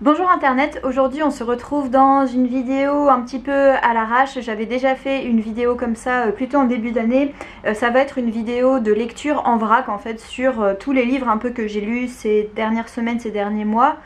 Bonjour internet, aujourd'hui on se retrouve dans une vidéo un petit peu à l'arrache. J'avais déjà fait une vidéo comme ça plutôt en début d'année. Ça va être une vidéo de lecture en vrac en fait sur tous les livres un peu que j'ai lus ces dernières semaines, ces derniers mois.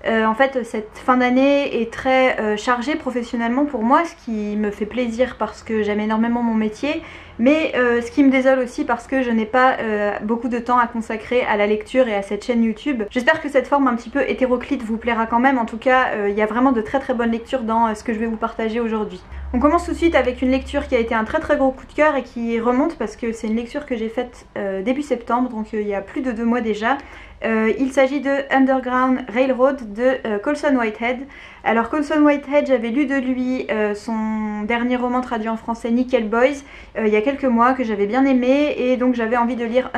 En fait cette fin d'année est très chargée professionnellement pour moi, ce qui me fait plaisir parce que j'aime énormément mon métier, mais ce qui me désole aussi parce que je n'ai pas beaucoup de temps à consacrer à la lecture et à cette chaîne YouTube. J'espère que cette forme un petit peu hétéroclite vous plaira quand même. En tout cas il y a vraiment de très bonnes lectures dans ce que je vais vous partager aujourd'hui. On commence tout de suite avec une lecture qui a été un très gros coup de cœur et qui remonte parce que c'est une lecture que j'ai faite début septembre, donc il y a plus de 2 mois déjà. Il s'agit de Underground Railroad de Colson Whitehead. Alors Colson Whitehead, j'avais lu de lui son dernier roman traduit en français Nickel Boys il y a quelques mois que j'avais bien aimé, et donc j'avais envie de lire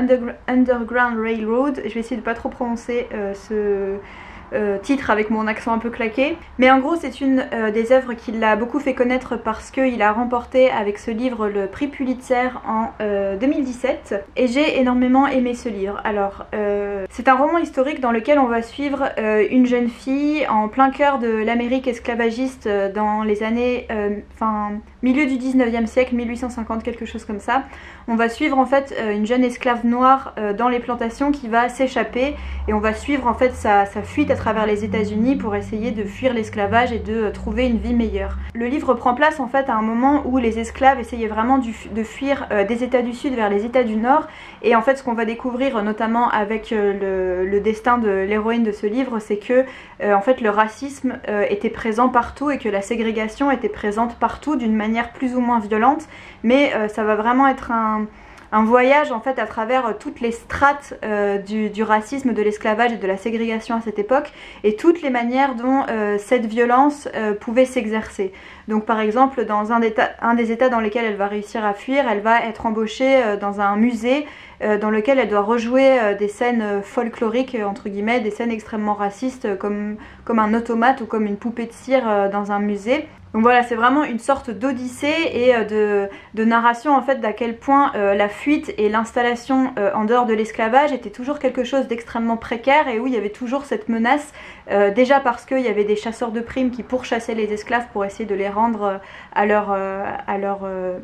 Underground Railroad. Je vais essayer de pas trop prononcer ce titre avec mon accent un peu claqué, mais en gros c'est une des œuvres qui l'a beaucoup fait connaître parce qu'il a remporté avec ce livre le prix Pulitzer en 2017, et j'ai énormément aimé ce livre. Alors c'est un roman historique dans lequel on va suivre une jeune fille en plein cœur de l'Amérique esclavagiste dans les années milieu du 19e siècle, 1850, quelque chose comme ça. On va suivre en fait une jeune esclave noire dans les plantations qui va s'échapper, et on va suivre en fait sa fuite à travers les États-Unis pour essayer de fuir l'esclavage et de trouver une vie meilleure. Le livre prend place en fait à un moment où les esclaves essayaient vraiment de fuir des États du Sud vers les États du Nord, et en fait ce qu'on va découvrir notamment avec le destin de l'héroïne de ce livre, c'est que en fait le racisme était présent partout et que la ségrégation était présente partout d'une manière plus ou moins violente, mais ça va vraiment être un voyage en fait à travers toutes les strates du racisme, de l'esclavage et de la ségrégation à cette époque, et toutes les manières dont cette violence pouvait s'exercer. Donc par exemple dans un des états dans lesquels elle va réussir à fuir, elle va être embauchée dans un musée dans lequel elle doit rejouer des scènes folkloriques entre guillemets, des scènes extrêmement racistes comme un automate ou comme une poupée de cire dans un musée. Donc voilà, c'est vraiment une sorte d'odyssée et de narration en fait d'à quel point la fuite et l'installation en dehors de l'esclavage était toujours quelque chose d'extrêmement précaire, et où il y avait toujours cette menace, déjà parce qu'il y avait des chasseurs de primes qui pourchassaient les esclaves pour essayer de les rendre à leur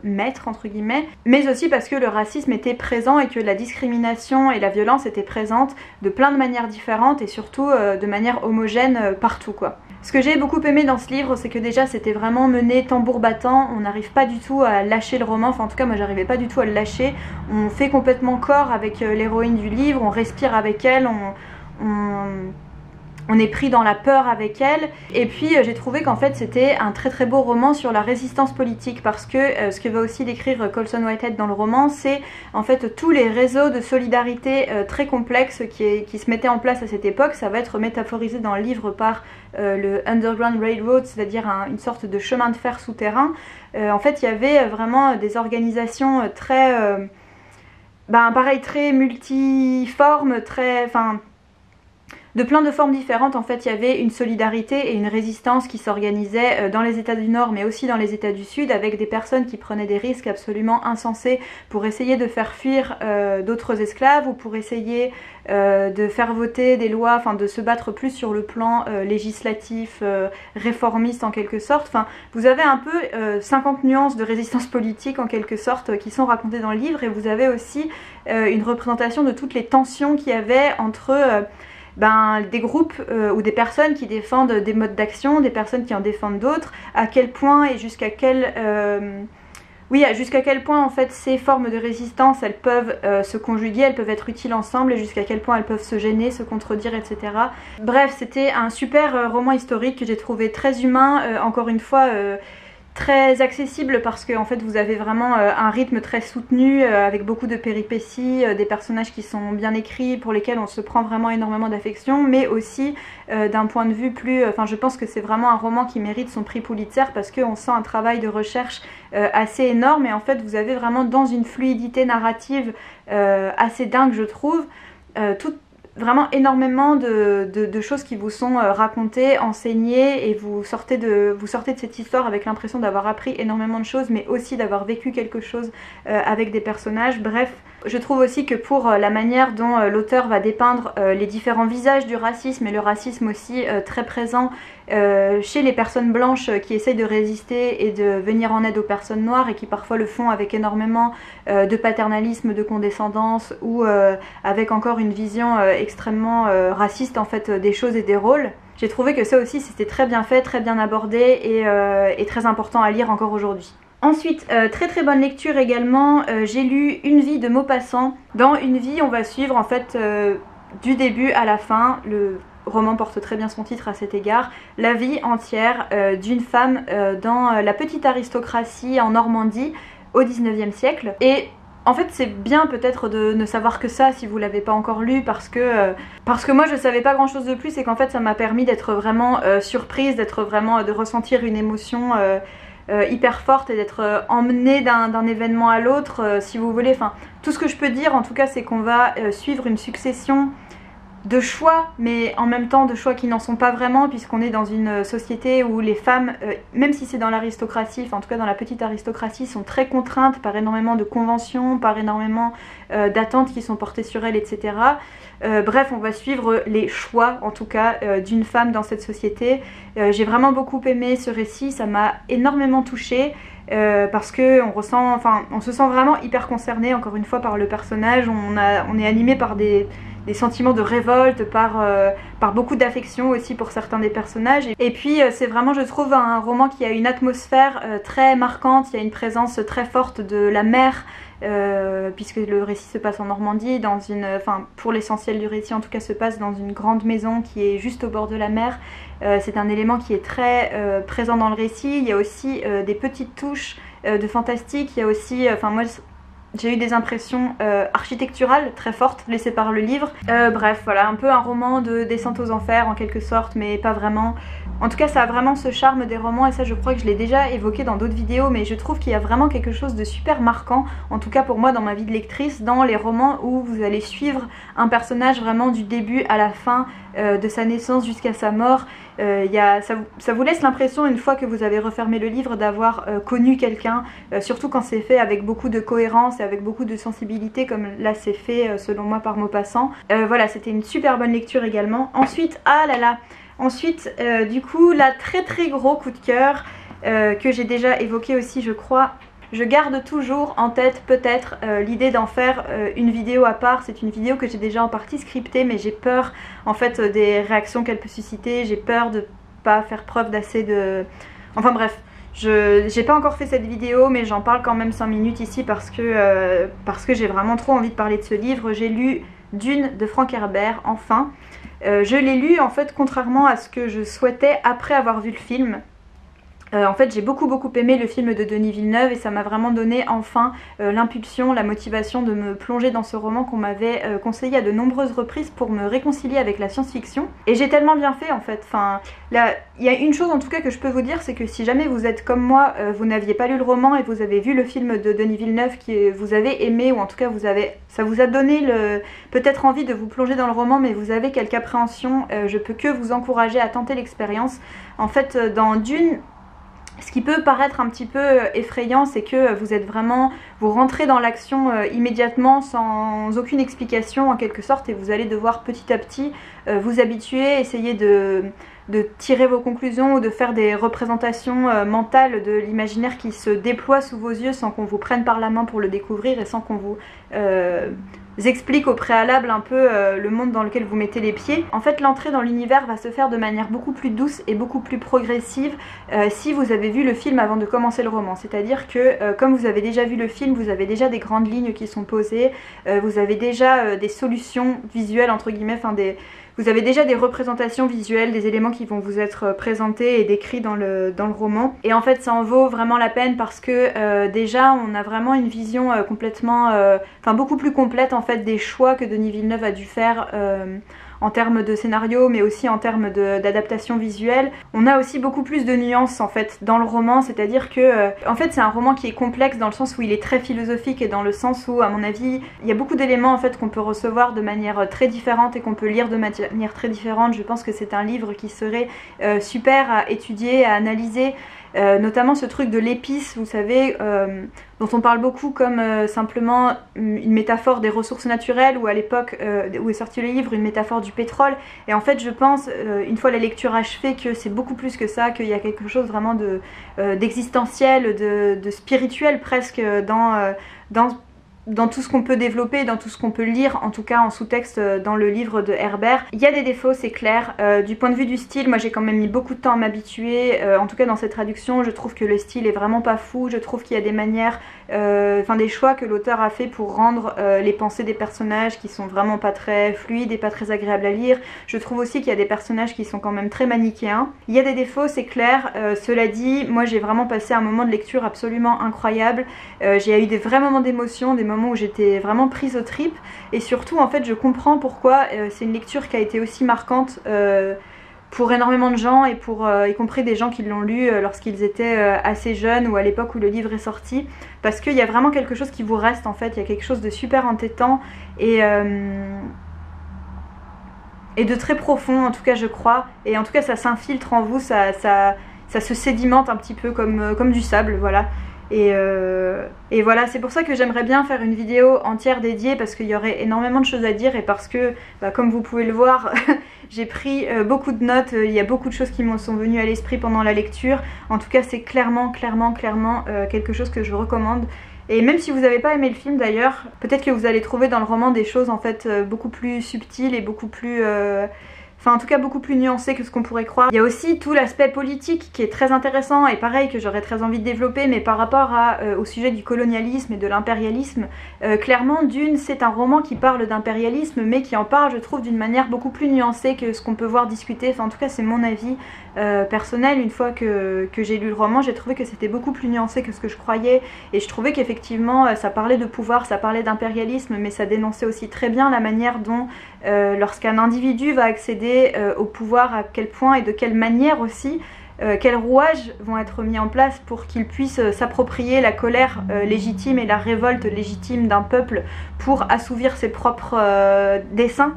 maître entre guillemets, mais aussi parce que le racisme était présent et que la discrimination et la violence étaient présentes de plein de manières différentes et surtout de manière homogène partout quoi. Ce que j'ai beaucoup aimé dans ce livre, c'est que déjà c'était vraiment mené tambour battant, on n'arrive pas du tout à lâcher le roman, enfin en tout cas moi j'arrivais pas du tout à le lâcher, on fait complètement corps avec l'héroïne du livre, on respire avec elle, on est pris dans la peur avec elle, et puis j'ai trouvé qu'en fait c'était un très beau roman sur la résistance politique, parce que ce que va aussi décrire Colson Whitehead dans le roman, c'est en fait tous les réseaux de solidarité très complexes qui se mettaient en place à cette époque. Ça va être métaphorisé dans le livre par le Underground Railroad, c'est-à-dire une sorte de chemin de fer souterrain. En fait il y avait vraiment des organisations très très multiformes, de plein de formes différentes. En fait il y avait une solidarité et une résistance qui s'organisait dans les États du Nord mais aussi dans les États du Sud, avec des personnes qui prenaient des risques absolument insensés pour essayer de faire fuir d'autres esclaves, ou pour essayer de faire voter des lois, enfin de se battre plus sur le plan législatif, réformiste en quelque sorte. Enfin vous avez un peu 50 nuances de résistance politique en quelque sorte qui sont racontées dans le livre, et vous avez aussi une représentation de toutes les tensions qu'il y avait entre des groupes ou des personnes qui défendent des modes d'action, des personnes qui en défendent d'autres, à quel point et jusqu'à quel point en fait ces formes de résistance elles peuvent se conjuguer, elles peuvent être utiles ensemble, et jusqu'à quel point elles peuvent se gêner, se contredire, etc. Bref, c'était un super roman historique que j'ai trouvé très humain, encore une fois très accessible, parce que en fait vous avez vraiment un rythme très soutenu avec beaucoup de péripéties, des personnages qui sont bien écrits, pour lesquels on se prend vraiment énormément d'affection, mais aussi d'un point de vue plus, je pense que c'est vraiment un roman qui mérite son prix Pulitzer, parce qu'on sent un travail de recherche assez énorme, et en fait vous avez vraiment dans une fluidité narrative assez dingue je trouve, vraiment énormément de choses qui vous sont racontées, enseignées, et vous sortez de cette histoire avec l'impression d'avoir appris énormément de choses, mais aussi d'avoir vécu quelque chose avec des personnages. Bref, Je trouve aussi que pour la manière dont l'auteur va dépeindre les différents visages du racisme et le racisme aussi très présent chez les personnes blanches qui essayent de résister et de venir en aide aux personnes noires et qui parfois le font avec énormément de paternalisme, de condescendance ou avec encore une vision extrêmement raciste en fait des choses et des rôles. J'ai trouvé que ça aussi c'était très bien fait, très bien abordé et très important à lire encore aujourd'hui. Ensuite, très bonne lecture également, j'ai lu Une vie de Maupassant. Dans Une vie, on va suivre en fait du début à la fin, le roman porte très bien son titre à cet égard, la vie entière d'une femme dans la petite aristocratie en Normandie au 19e siècle. Et en fait c'est bien peut-être de ne savoir que ça si vous l'avez pas encore lu parce que moi je savais pas grand chose de plus et qu'en fait ça m'a permis d'être vraiment surprise, de ressentir une émotion hyper forte et d'être emmenée d'un événement à l'autre si vous voulez. Enfin, tout ce que je peux dire en tout cas c'est qu'on va suivre une succession de choix, mais en même temps de choix qui n'en sont pas vraiment, puisqu'on est dans une société où les femmes, même si c'est dans l'aristocratie, enfin en tout cas dans la petite aristocratie, sont très contraintes par énormément de conventions, par énormément d'attentes qui sont portées sur elles, etc. Bref, on va suivre les choix en tout cas d'une femme dans cette société. J'ai vraiment beaucoup aimé ce récit, ça m'a énormément touchée. Parce que on se sent vraiment hyper concerné encore une fois par le personnage. On est animé par des sentiments de révolte, par beaucoup d'affection aussi pour certains des personnages. Et puis c'est vraiment, je trouve, un roman qui a une atmosphère très marquante. Il y a une présence très forte de la mer, puisque le récit se passe en Normandie, pour l'essentiel du récit en tout cas se passe dans une grande maison qui est juste au bord de la mer. C'est un élément qui est très présent dans le récit. Il y a aussi des petites touches de fantastique. Il y a aussi, moi j'ai eu des impressions architecturales très fortes laissées par le livre. Bref, voilà, un peu un roman de descente aux enfers en quelque sorte, mais pas vraiment. En tout cas, ça a vraiment ce charme des romans, et ça je crois que je l'ai déjà évoqué dans d'autres vidéos, mais je trouve qu'il y a vraiment quelque chose de super marquant, en tout cas pour moi dans ma vie de lectrice, dans les romans où vous allez suivre un personnage vraiment du début à la fin, de sa naissance jusqu'à sa mort. Ça vous laisse l'impression, une fois que vous avez refermé le livre, d'avoir connu quelqu'un, surtout quand c'est fait avec beaucoup de cohérence et avec beaucoup de sensibilité, comme là c'est fait selon moi par Maupassant. Voilà, c'était une super bonne lecture également. Ensuite, du coup, là, très gros coup de cœur que j'ai déjà évoqué aussi, je crois. Je garde toujours en tête peut-être l'idée d'en faire une vidéo à part. C'est une vidéo que j'ai déjà en partie scriptée, mais j'ai peur en fait des réactions qu'elle peut susciter. J'ai peur de pas faire preuve d'assez de... Enfin bref, j'ai pas encore fait cette vidéo, mais j'en parle quand même 5 minutes ici parce que j'ai vraiment trop envie de parler de ce livre. J'ai lu Dune de Frank Herbert, enfin. Je l'ai lu en fait contrairement à ce que je souhaitais après avoir vu le film. En fait j'ai beaucoup aimé le film de Denis Villeneuve et ça m'a vraiment donné enfin l'impulsion, la motivation de me plonger dans ce roman qu'on m'avait conseillé à de nombreuses reprises pour me réconcilier avec la science-fiction. Et j'ai tellement bien fait en fait. Enfin, là, il y a une chose en tout cas que je peux vous dire, c'est que si jamais vous êtes comme moi, vous n'aviez pas lu le roman et vous avez vu le film de Denis Villeneuve que vous avez aimé, ou en tout cas ça vous a donné peut-être envie de vous plonger dans le roman, mais vous avez quelque appréhension, je peux que vous encourager à tenter l'expérience. En fait, dans Dune, ce qui peut paraître un petit peu effrayant, c'est que vous rentrez dans l'action immédiatement sans aucune explication en quelque sorte, et vous allez devoir petit à petit vous habituer, essayer de tirer vos conclusions ou de faire des représentations mentales de l'imaginaire qui se déploie sous vos yeux sans qu'on vous prenne par la main pour le découvrir et sans qu'on vous explique au préalable un peu le monde dans lequel vous mettez les pieds. En fait, l'entrée dans l'univers va se faire de manière beaucoup plus douce et beaucoup plus progressive si vous avez vu le film avant de commencer le roman. C'est-à-dire que comme vous avez déjà vu le film, vous avez déjà des grandes lignes qui sont posées, vous avez déjà des solutions visuelles entre guillemets, vous avez déjà des représentations visuelles, des éléments qui vont vous être présentés et décrits dans le roman. Et en fait ça en vaut vraiment la peine parce que déjà on a vraiment une vision complètement, beaucoup plus complète en fait des choix que Denis Villeneuve a dû faire en termes de scénario, mais aussi en termes d'adaptation visuelle. On a aussi beaucoup plus de nuances en fait dans le roman, c'est-à-dire que en fait c'est un roman qui est complexe dans le sens où il est très philosophique et dans le sens où à mon avis il y a beaucoup d'éléments en fait qu'on peut recevoir de manière très différente et qu'on peut lire de manière très différente. Je pense que c'est un livre qui serait super à étudier, à analyser notamment ce truc de l'épice, vous savez, dont on parle beaucoup comme simplement une métaphore des ressources naturelles, ou à l'époque où est sorti le livre, une métaphore du pétrole. Et en fait je pense, une fois la lecture achevée, que c'est beaucoup plus que ça, qu'il y a quelque chose vraiment d'existentiel, de spirituel presque dans tout ce qu'on peut développer, dans tout ce qu'on peut lire, en tout cas en sous-texte dans le livre de Herbert. Il y a des défauts, c'est clair. Du point de vue du style, moi j'ai quand même mis beaucoup de temps à m'habituer. En tout cas dans cette traduction, je trouve que le style est vraiment pas fou. Je trouve qu'il y a des manières, des choix que l'auteur a fait pour rendre les pensées des personnages qui sont vraiment pas très fluides et pas très agréables à lire. Je trouve aussi qu'il y a des personnages qui sont quand même très manichéens. Il y a des défauts, c'est clair. Cela dit, moi j'ai vraiment passé un moment de lecture absolument incroyable. J'ai eu des vrais moments d'émotion, des moments où j'étais vraiment prise aux tripes, et surtout en fait je comprends pourquoi c'est une lecture qui a été aussi marquante pour énormément de gens, et pour y compris des gens qui l'ont lu lorsqu'ils étaient assez jeunes ou à l'époque où le livre est sorti, parce qu'il y a vraiment quelque chose qui vous reste en fait, il y a quelque chose de super entêtant et de très profond en tout cas je crois, et en tout cas ça s'infiltre en vous, ça se sédimente un petit peu comme du sable, voilà. Et voilà, c'est pour ça que j'aimerais bien faire une vidéo entière dédiée, parce qu'il y aurait énormément de choses à dire, et parce que, comme vous pouvez le voir, j'ai pris beaucoup de notes, il y a beaucoup de choses qui me sont venues à l'esprit pendant la lecture. En tout cas, c'est clairement quelque chose que je recommande. Et même si vous n'avez pas aimé le film d'ailleurs, peut-être que vous allez trouver dans le roman des choses en fait beaucoup plus subtiles et beaucoup plus... Enfin en tout cas beaucoup plus nuancé que ce qu'on pourrait croire. Il y a aussi tout l'aspect politique qui est très intéressant, et pareil que j'aurais très envie de développer, mais par rapport au sujet du colonialisme et de l'impérialisme, clairement Dune c'est un roman qui parle d'impérialisme, mais qui en parle je trouve d'une manière beaucoup plus nuancée que ce qu'on peut voir discuter. Enfin en tout cas c'est mon avis personnel. Une fois que j'ai lu le roman, j'ai trouvé que c'était beaucoup plus nuancé que ce que je croyais, et je trouvais qu'effectivement ça parlait de pouvoir, ça parlait d'impérialisme, mais ça dénonçait aussi très bien la manière dont lorsqu'un individu va accéder au pouvoir, à quel point et de quelle manière aussi, quels rouages vont être mis en place pour qu'il puisse s'approprier la colère légitime et la révolte légitime d'un peuple pour assouvir ses propres desseins.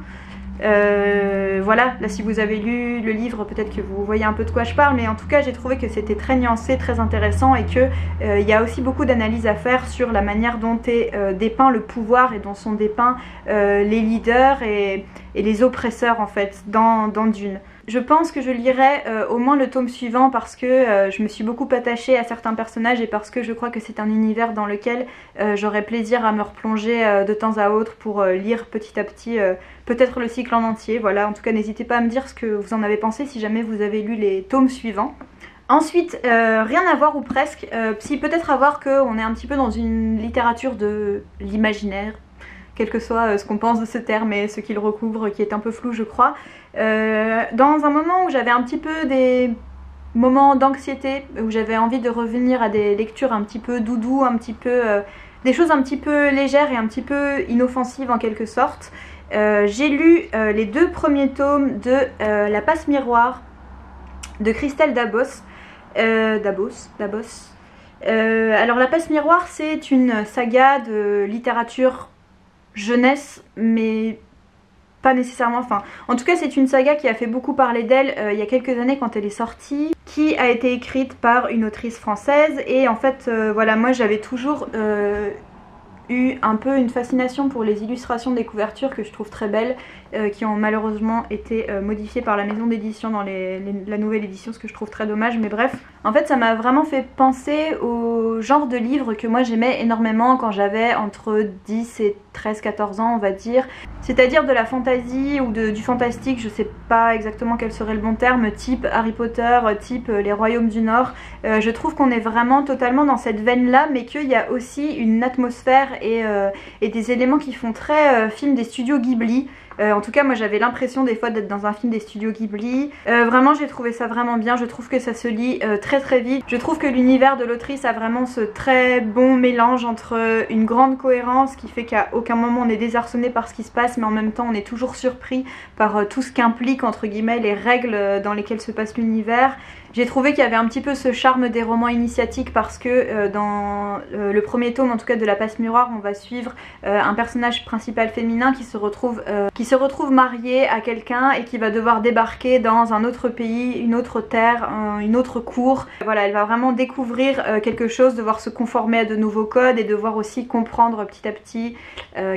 Voilà, là si vous avez lu le livre peut-être que vous voyez un peu de quoi je parle, mais en tout cas j'ai trouvé que c'était très nuancé, très intéressant, et que il y a aussi beaucoup d'analyses à faire sur la manière dont est dépeint le pouvoir et dont sont dépeints les leaders et les oppresseurs en fait dans Dune. Je pense que je lirai au moins le tome suivant, parce que je me suis beaucoup attachée à certains personnages, et parce que je crois que c'est un univers dans lequel j'aurai plaisir à me replonger de temps à autre pour lire petit à petit peut-être le cycle en entier. Voilà, en tout cas n'hésitez pas à me dire ce que vous en avez pensé si jamais vous avez lu les tomes suivants. Ensuite, rien à voir ou presque, si peut-être à voir qu'on est un petit peu dans une littérature de l'imaginaire, quel que soit ce qu'on pense de ce terme et ce qu'il recouvre, qui est un peu flou je crois. Dans un moment où j'avais un petit peu des moments d'anxiété, où j'avais envie de revenir à des lectures un petit peu doudou, un petit peu des choses un petit peu légères et un petit peu inoffensives en quelque sorte, j'ai lu les 2 premiers tomes de La Passe Miroir de Christelle Dabos. Alors La Passe Miroir c'est une saga de littérature jeunesse, mais pas nécessairement, enfin en tout cas c'est une saga qui a fait beaucoup parler d'elle il y a quelques années quand elle est sortie, qui a été écrite par une autrice française, et en fait voilà, moi j'avais toujours eu un peu une fascination pour les illustrations des couvertures que je trouve très belles, qui ont malheureusement été modifiées par la maison d'édition dans la nouvelle édition, ce que je trouve très dommage, mais bref. En fait ça m'a vraiment fait penser au genre de livre que moi j'aimais énormément quand j'avais entre 10 et 13-14 ans on va dire, c'est-à-dire de la fantasy ou du fantastique, je sais pas exactement quel serait le bon terme, type Harry Potter, type les Royaumes du Nord. Je trouve qu'on est vraiment totalement dans cette veine là, mais qu'il y a aussi une atmosphère et des éléments qui font très film des studios Ghibli. En tout cas moi j'avais l'impression des fois d'être dans un film des studios Ghibli. Vraiment j'ai trouvé ça vraiment bien, je trouve que ça se lit très vite. Je trouve que l'univers de l'autrice a vraiment ce très bon mélange entre une grande cohérence qui fait qu'à aucun moment on est désarçonné par ce qui se passe, mais en même temps on est toujours surpris par tout ce qu'implique entre guillemets les règles dans lesquelles se passe l'univers. J'ai trouvé qu'il y avait un petit peu ce charme des romans initiatiques, parce que dans le premier tome en tout cas de La Passe Miroir, on va suivre un personnage principal féminin qui se retrouve, qui se retrouve marié à quelqu'un et qui va devoir débarquer dans un autre pays, une autre terre, une autre cour. Voilà, elle va vraiment découvrir quelque chose, devoir se conformer à de nouveaux codes et devoir aussi comprendre petit à petit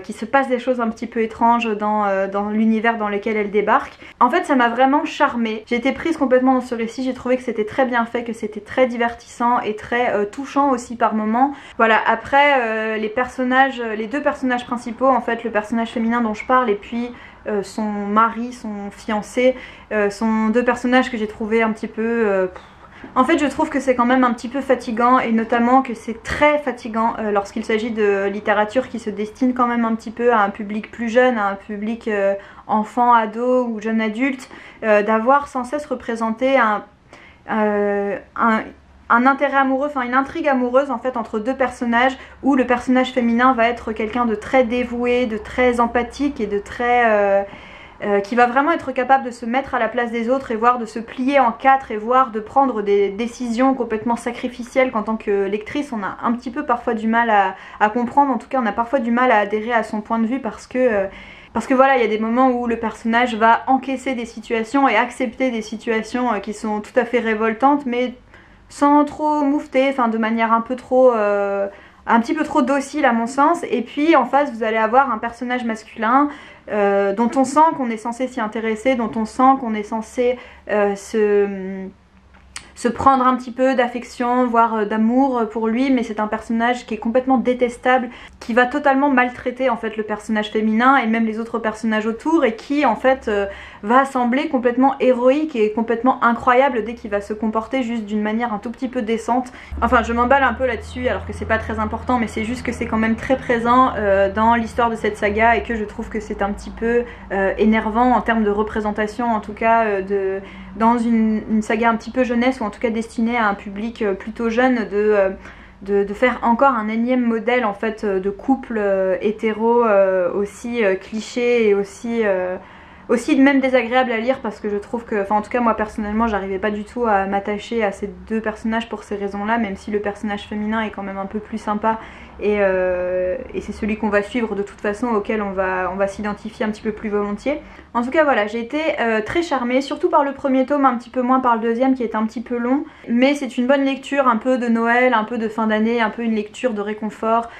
qu'il se passe des choses un petit peu étranges dans l'univers dans lequel elle débarque. En fait, ça m'a vraiment charmée. J'ai été prise complètement dans ce récit, j'ai trouvé que c'était très bien fait, que c'était très divertissant et très touchant aussi par moments. Voilà, après les personnages, les deux personnages principaux, en fait le personnage féminin dont je parle et puis son mari, son fiancé, sont deux personnages que j'ai trouvé un petit peu... En fait je trouve que c'est quand même un petit peu fatigant et notamment que c'est très fatigant lorsqu'il s'agit de littérature qui se destine quand même un petit peu à un public plus jeune, à un public enfant, ado ou jeune adulte, d'avoir sans cesse représenté un intérêt amoureux, enfin une intrigue amoureuse en fait entre deux personnages où le personnage féminin va être quelqu'un de très dévoué, de très empathique et de très... qui va vraiment être capable de se mettre à la place des autres et voire de se plier en quatre et voire de prendre des décisions complètement sacrificielles qu'en tant que lectrice on a un petit peu parfois du mal à comprendre, en tout cas on a parfois du mal à adhérer à son point de vue parce que voilà, il y a des moments où le personnage va encaisser des situations et accepter des situations qui sont tout à fait révoltantes mais sans trop moufter, enfin de manière un peu trop... un petit peu trop docile à mon sens. Et puis en face vous allez avoir un personnage masculin dont on sent qu'on est censé s'y intéresser, dont on sent qu'on est censé se prendre un petit peu d'affection, voire d'amour pour lui, mais c'est un personnage qui est complètement détestable, qui va totalement maltraiter en fait le personnage féminin et même les autres personnages autour et qui en fait va sembler complètement héroïque et complètement incroyable dès qu'il va se comporter juste d'une manière un tout petit peu décente. Enfin je m'emballe un peu là-dessus alors que c'est pas très important mais c'est juste que c'est quand même très présent dans l'histoire de cette saga et que je trouve que c'est un petit peu énervant en termes de représentation en tout cas dans une saga un petit peu jeunesse ou en tout cas destinée à un public plutôt jeune de faire encore un énième modèle en fait de couple hétéro aussi cliché et aussi même désagréable à lire parce que je trouve que, enfin en tout cas moi personnellement j'arrivais pas du tout à m'attacher à ces deux personnages pour ces raisons là, même si le personnage féminin est quand même un peu plus sympa et c'est celui qu'on va suivre de toute façon, auquel on va s'identifier un petit peu plus volontiers. En tout cas voilà, j'ai été très charmée, surtout par le premier tome, un petit peu moins par le deuxième qui est un petit peu long, mais c'est une bonne lecture, un peu de Noël, un peu de fin d'année, un peu une lecture de réconfort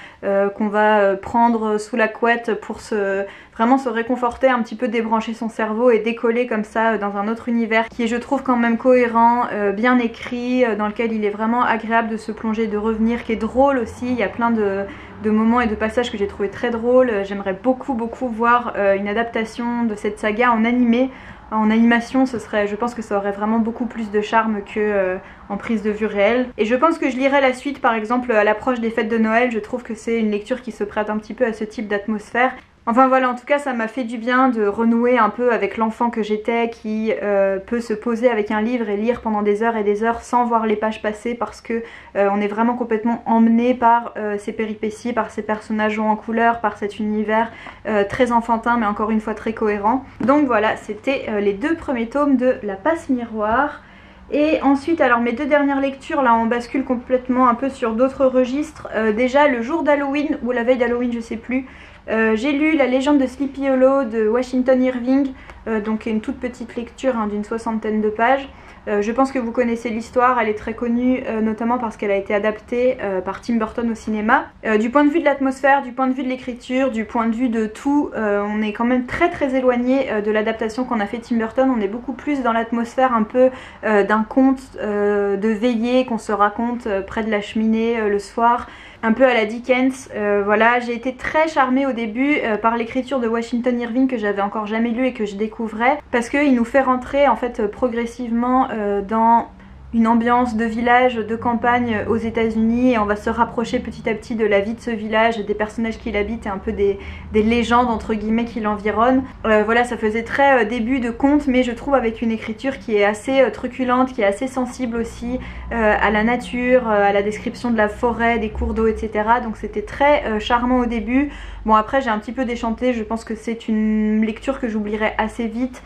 qu'on va prendre sous la couette pour vraiment se réconforter, un petit peu débrancher son cerveau et décoller comme ça dans un autre univers qui est je trouve quand même cohérent, bien écrit, dans lequel il est vraiment agréable de se plonger, de revenir, qui est drôle aussi, il y a plein de moments et de passages que j'ai trouvé très drôles. J'aimerais beaucoup voir une adaptation de cette saga en animé. En animation, je pense que ça aurait vraiment beaucoup plus de charme que en prise de vue réelle. Et je pense que je lirai la suite par exemple à l'approche des fêtes de Noël. Je trouve que c'est une lecture qui se prête un petit peu à ce type d'atmosphère. Enfin voilà, en tout cas ça m'a fait du bien de renouer un peu avec l'enfant que j'étais qui peut se poser avec un livre et lire pendant des heures et des heures sans voir les pages passer parce que on est vraiment complètement emmené par ces péripéties, par ces personnages hauts en couleur, par cet univers très enfantin mais encore une fois très cohérent. Donc voilà, c'était les deux premiers tomes de La Passe Miroir. Et ensuite, alors mes deux dernières lectures, là on bascule complètement un peu sur d'autres registres. Déjà le jour d'Halloween, ou la veille d'Halloween je sais plus, j'ai lu La Légende de Sleepy Hollow de Washington Irving, donc une toute petite lecture d'une 60aine de pages. Je pense que vous connaissez l'histoire, elle est très connue notamment parce qu'elle a été adaptée par Tim Burton au cinéma. Du point de vue de l'atmosphère, du point de vue de l'écriture, du point de vue de tout, on est quand même très éloigné de l'adaptation qu'on a fait Tim Burton. On est beaucoup plus dans l'atmosphère un peu d'un conte de veillée qu'on se raconte près de la cheminée le soir, un peu à la Dickens. Voilà, j'ai été très charmée au début par l'écriture de Washington Irving que j'avais encore jamais lu et que je découvrais parce qu'il nous fait rentrer en fait progressivement dans une ambiance de village, de campagne aux États-Unis et on va se rapprocher petit à petit de la vie de ce village, des personnages qui l'habitent et un peu des légendes entre guillemets qui l'environnent. Voilà, ça faisait très début de conte mais je trouve avec une écriture qui est assez truculente, qui est assez sensible aussi à la nature, à la description de la forêt, des cours d'eau, etc. Donc c'était très charmant au début. Bon après j'ai un petit peu déchanté, je pense que c'est une lecture que j'oublierai assez vite,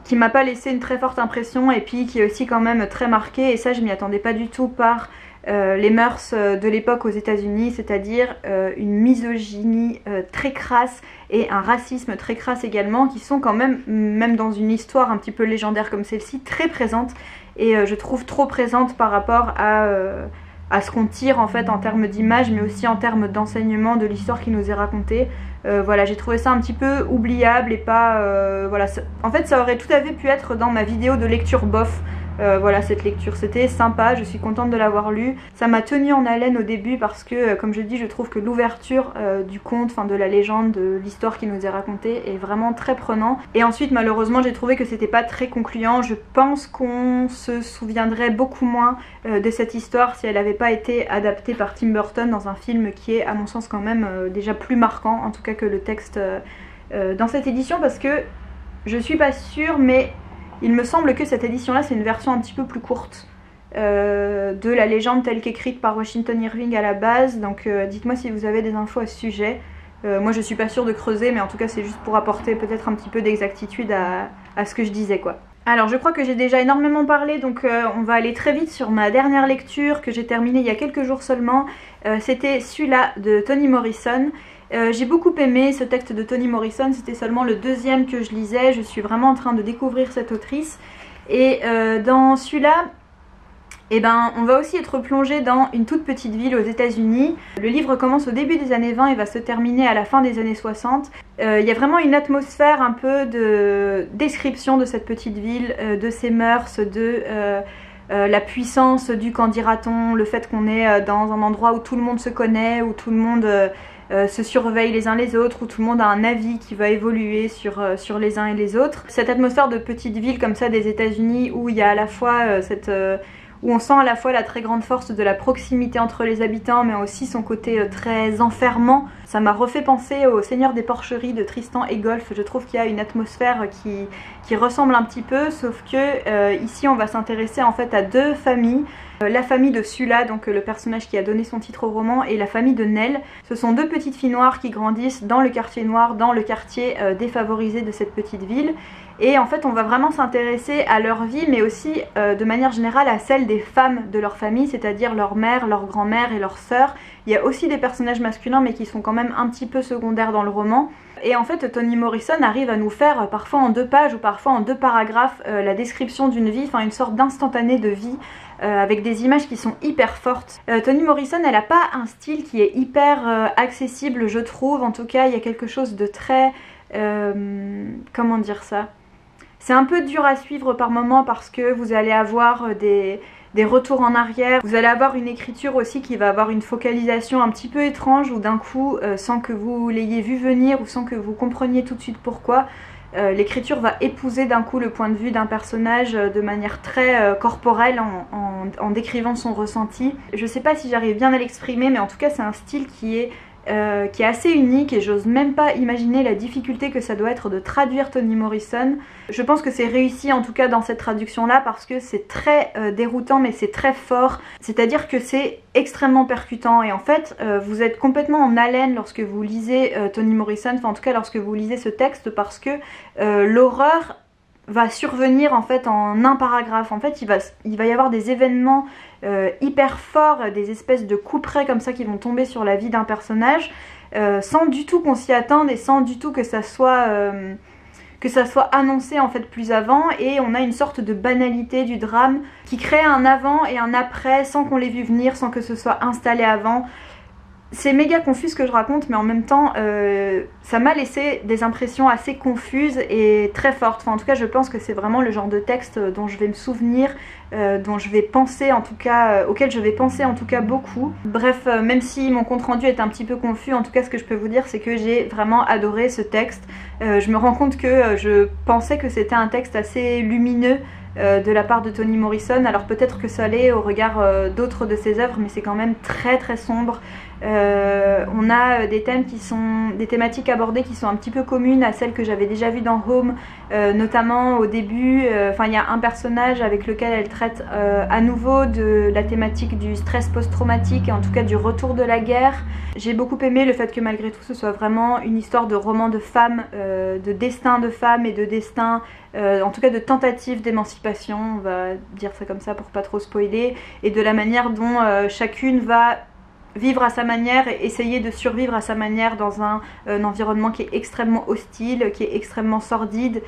qui m'a pas laissé une très forte impression et puis qui est aussi quand même très marquée et ça je m'y attendais pas du tout par les mœurs de l'époque aux États-Unis, c'est-à-dire une misogynie très crasse et un racisme très crasse également, qui sont quand même dans une histoire un petit peu légendaire comme celle-ci, très présentes, et je trouve trop présentes par rapport à ce qu'on tire en fait en termes d'image, mais aussi en termes d'enseignement de l'histoire qui nous est racontée. Voilà, j'ai trouvé ça un petit peu oubliable et pas... voilà, en fait ça aurait tout à fait pu être dans ma vidéo de lecture bof. Voilà, cette lecture, c'était sympa, je suis contente de l'avoir lu. Ça m'a tenue en haleine au début parce que, comme je dis, je trouve que l'ouverture du conte, enfin de la légende, de l'histoire qui nous est racontée est vraiment très prenant. Et ensuite, malheureusement, j'ai trouvé que c'était pas très concluant. Je pense qu'on se souviendrait beaucoup moins de cette histoire si elle n'avait pas été adaptée par Tim Burton dans un film qui est, à mon sens, quand même déjà plus marquant, en tout cas que le texte dans cette édition, parce que je suis pas sûre, mais il me semble que cette édition-là, c'est une version un petit peu plus courte de la légende telle qu'écrite par Washington Irving à la base. Donc dites-moi si vous avez des infos à ce sujet. Moi, je suis pas sûre de creuser, mais en tout cas, c'est juste pour apporter peut-être un petit peu d'exactitude à ce que je disais, quoi. Alors, je crois que j'ai déjà énormément parlé, donc on va aller très vite sur ma dernière lecture que j'ai terminée il y a quelques jours seulement. C'était celui-là de Toni Morrison. J'ai beaucoup aimé ce texte de Toni Morrison, c'était seulement le deuxième que je lisais, je suis vraiment en train de découvrir cette autrice. Et dans celui-là, eh ben, on va aussi être plongé dans une toute petite ville aux États-Unis. Le livre commence au début des années 20 et va se terminer à la fin des années 60. Il y a vraiment une atmosphère un peu de description de cette petite ville, de ses mœurs, de... la puissance du qu'en dira-t-on, le fait qu'on est dans un endroit où tout le monde se connaît, où tout le monde se surveille les uns les autres, où tout le monde a un avis qui va évoluer sur les uns et les autres. Cette atmosphère de petite ville comme ça des États-Unis où il y a à la fois où on sent à la fois la très grande force de la proximité entre les habitants, mais aussi son côté très enfermant. Ça m'a refait penser au Seigneur des Porcheries de Tristan et Golfe. Je trouve qu'il y a une atmosphère qui ressemble un petit peu, sauf que ici on va s'intéresser en fait à deux familles. La famille de Sula, donc le personnage qui a donné son titre au roman, et la famille de Nell. Ce sont deux petites filles noires qui grandissent dans le quartier noir, dans le quartier défavorisé de cette petite ville. Et en fait on va vraiment s'intéresser à leur vie, mais aussi de manière générale à celle des femmes de leur famille, c'est-à-dire leur mère, leur grand-mère et leur sœur. Il y a aussi des personnages masculins mais qui sont quand même un petit peu secondaires dans le roman. Et en fait Toni Morrison arrive à nous faire parfois en 2 pages ou parfois en 2 paragraphes la description d'une vie, enfin une sorte d'instantané de vie avec des images qui sont hyper fortes. Toni Morrison, elle n'a pas un style qui est hyper accessible, je trouve. En tout cas il y a quelque chose de très... comment dire ça? C'est un peu dur à suivre par moments parce que vous allez avoir des retours en arrière. Vous allez avoir une écriture aussi qui va avoir une focalisation un petit peu étrange où d'un coup, sans que vous l'ayez vu venir ou sans que vous compreniez tout de suite pourquoi, l'écriture va épouser d'un coup le point de vue d'un personnage de manière très corporelle en décrivant son ressenti. Je sais pas si j'arrive bien à l'exprimer, mais en tout cas c'est un style qui est assez unique et j'ose même pas imaginer la difficulté que ça doit être de traduire Toni Morrison. Je pense que c'est réussi en tout cas dans cette traduction là parce que c'est très déroutant mais c'est très fort, c'est à dire que c'est extrêmement percutant et en fait vous êtes complètement en haleine lorsque vous lisez Toni Morrison, enfin en tout cas lorsque vous lisez ce texte, parce que l'horreur va survenir en fait en un paragraphe. En fait il va y avoir des événements hyper forts, des espèces de coups près comme ça qui vont tomber sur la vie d'un personnage sans du tout qu'on s'y attende et sans du tout que ça soit annoncé en fait plus avant, et on a une sorte de banalité du drame qui crée un avant et un après sans qu'on l'ait vu venir, sans que ce soit installé avant. C'est méga confus ce que je raconte, mais en même temps ça m'a laissé des impressions assez confuses et très fortes. Enfin, en tout cas je pense que c'est vraiment le genre de texte dont je vais me souvenir, dont je vais penser en tout cas, auquel je vais penser en tout cas beaucoup. Bref, même si mon compte rendu est un petit peu confus, en tout cas ce que je peux vous dire c'est que j'ai vraiment adoré ce texte. Je me rends compte que je pensais que c'était un texte assez lumineux de la part de Toni Morrison, alors peut-être que ça l'est au regard d'autres de ses œuvres, mais c'est quand même très très sombre. On a des thèmes qui sont, des thématiques abordées qui sont un petit peu communes à celles que j'avais déjà vues dans Home, notamment au début, enfin il y a un personnage avec lequel elle traite à nouveau de la thématique du stress post-traumatique et en tout cas du retour de la guerre. J'ai beaucoup aimé le fait que malgré tout ce soit vraiment une histoire de roman de femmes, de destin de femmes et de destin, en tout cas de tentative d'émancipation, on va dire ça comme ça pour pas trop spoiler, et de la manière dont chacune va vivre à sa manière et essayer de survivre à sa manière dans un environnement qui est extrêmement hostile, qui est extrêmement sordide.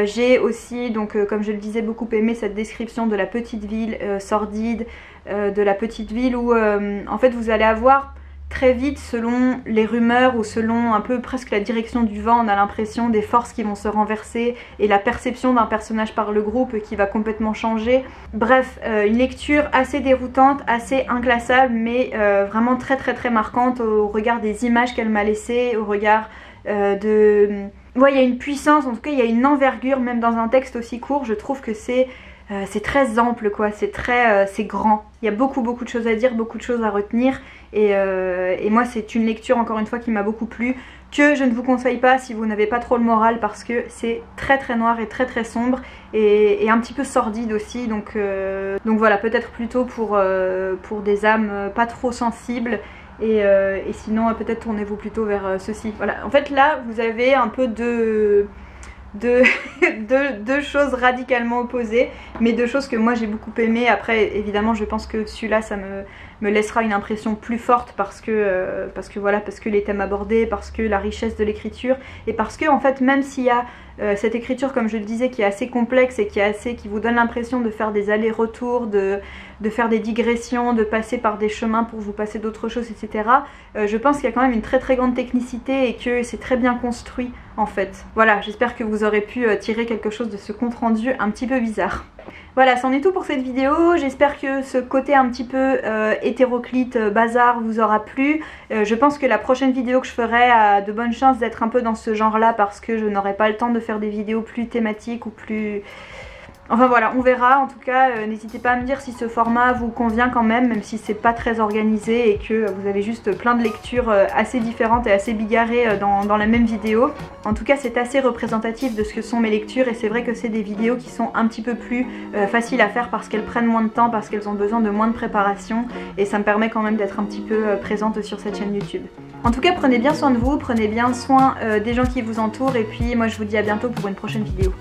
J'ai aussi, donc comme je le disais, beaucoup aimé cette description de la petite ville sordide, de la petite ville où en fait vous allez avoir très vite, selon les rumeurs ou selon un peu presque la direction du vent, on a l'impression des forces qui vont se renverser et la perception d'un personnage par le groupe qui va complètement changer. Bref, une lecture assez déroutante, assez inclassable, mais vraiment très marquante au regard des images qu'elle m'a laissées, au regard de... Ouais, il y a une puissance, en tout cas il y a une envergure, même dans un texte aussi court, je trouve que c'est très ample quoi, c'est grand. Il y a beaucoup de choses à dire, beaucoup de choses à retenir et moi c'est une lecture encore une fois qui m'a beaucoup plu, que je ne vous conseille pas si vous n'avez pas trop le moral parce que c'est très noir et très sombre et un petit peu sordide aussi, donc voilà, peut-être plutôt pour des âmes pas trop sensibles. Et sinon peut-être tournez-vous plutôt vers ceci. Voilà, en fait là vous avez un peu deux choses radicalement opposées, mais deux choses que moi j'ai beaucoup aimé. Après évidemment je pense que celui-là ça me laissera une impression plus forte parce que voilà, parce que les thèmes abordés, parce que la richesse de l'écriture et parce que en fait même s'il y a cette écriture comme je le disais qui est assez complexe et qui vous donne l'impression de faire des allers-retours, de faire des digressions, de passer par des chemins pour vous passer d'autres choses, etc. Je pense qu'il y a quand même une très grande technicité et que c'est très bien construit en fait. Voilà, j'espère que vous aurez pu tirer quelque chose de ce compte rendu un petit peu bizarre. Voilà, c'en est tout pour cette vidéo. J'espère que ce côté un petit peu hétéroclite, bazar vous aura plu. Je pense que la prochaine vidéo que je ferai a de bonnes chances d'être un peu dans ce genre là parce que je n'aurai pas le temps de faire des vidéos plus thématiques ou plus... Enfin voilà, on verra. En tout cas, n'hésitez pas à me dire si ce format vous convient quand même si c'est pas très organisé et que vous avez juste plein de lectures assez différentes et assez bigarrées dans la même vidéo. En tout cas, c'est assez représentatif de ce que sont mes lectures et c'est vrai que c'est des vidéos qui sont un petit peu plus faciles à faire parce qu'elles prennent moins de temps, parce qu'elles ont besoin de moins de préparation et ça me permet quand même d'être un petit peu présente sur cette chaîne YouTube. En tout cas, prenez bien soin de vous, prenez bien soin des gens qui vous entourent et puis moi je vous dis à bientôt pour une prochaine vidéo.